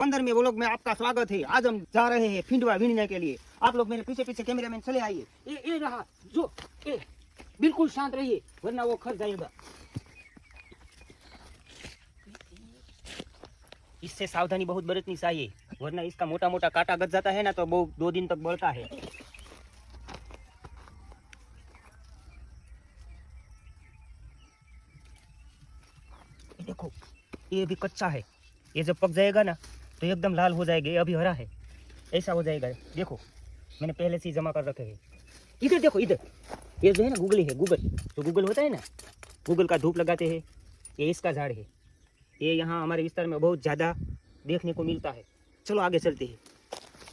15वें vlog में आपका स्वागत है। आज हम जा रहे हैं फिंडवा बीनने के लिए। आप लोग मेरे पीछे पीछे कैमरामैन चले आइए। ये रहा जो बिल्कुल शांत रहिए वरना वो खर जाएगा। इससे सावधानी बहुत बरतनी चाहिए वरना इसका मोटा मोटा कांटा गज जाता है ना तो वो 2 दिन तक बढ़ता है। देखो ये भी कच्चा है, ये जब पक जाएगा ना तो एकदम लाल हो जाएगा। ये अभी हरा है, ऐसा हो जाएगा। देखो मैंने पहले से ही जमा कर रखे हैं। इधर देखो, इधर ये जो है ना गूगली है, गूगल जो गूगल होता है ना, गूगल का धूप लगाते हैं। ये इसका झाड़ है, ये यहाँ हमारे विस्तार में बहुत ज़्यादा देखने को मिलता है। चलो आगे चलते हैं,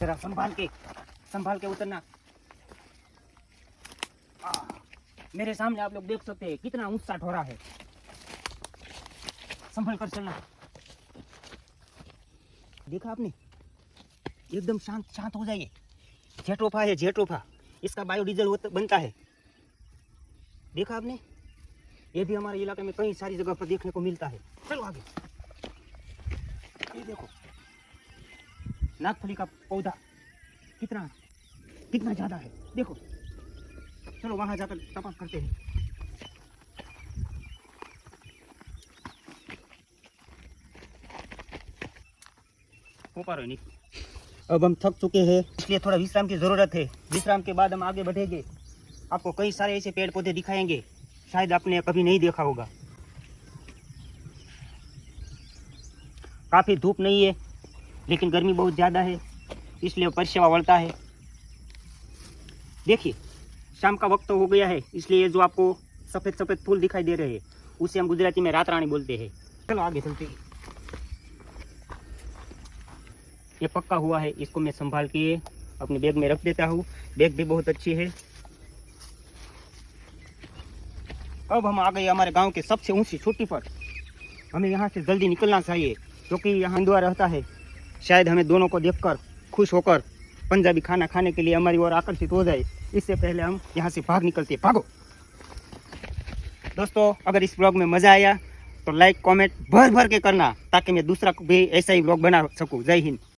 जरा संभाल के उतरना। मेरे सामने आप लोग देख सकते हैं कितना ऊंचा ठोरा है, संभल कर चलना। देखा आपने, एकदम शांत हो जाइए। जेट्रोफा है, जेट्रोफा, इसका बायोडीजल बनता है। देखा आपने, ये भी हमारे इलाके में कई सारी जगह पर देखने को मिलता है। चलो आगे। ये देखो नागफली का पौधा कितना ज्यादा है, देखो। चलो वहां जाकर तपास करते हैं। नहीं, अब हम थक चुके हैं इसलिए थोड़ा विश्राम की ज़रूरत है। विश्राम के बाद हम आगे बढ़ेंगे। आपको कई सारे ऐसे पेड़ पौधे दिखाएंगे शायद आपने कभी नहीं देखा होगा। काफ़ी धूप नहीं है लेकिन गर्मी बहुत ज़्यादा है इसलिए परसेवा बढ़ता है। देखिए शाम का वक्त हो गया है इसलिए जो आपको सफ़ेद सफ़ेद फूल दिखाई दे रहे हैं उसे हम गुजराती में रात रानी बोलते हैं। चलो आगे चलते हैं। ये पक्का हुआ है, इसको मैं संभाल के अपने बैग में रख देता हूँ। बैग भी बहुत अच्छी है। अब हम आ गए हमारे गांव के सबसे ऊंची चोटी पर। हमें यहाँ से जल्दी निकलना चाहिए क्योंकि यहाँ हिंदुआ रहता है। शायद हमें दोनों को देखकर खुश होकर पंजाबी खाना खाने के लिए हमारी ओर आकर्षित हो जाए। इससे पहले हम यहाँ से भाग निकलते। भागो दोस्तों, अगर इस ब्लॉग में मज़ा आया तो लाइक कमेंट भर भर के करना ताकि मैं दूसरा भी ऐसा ही ब्लॉग बना सकूँ। जय हिंद।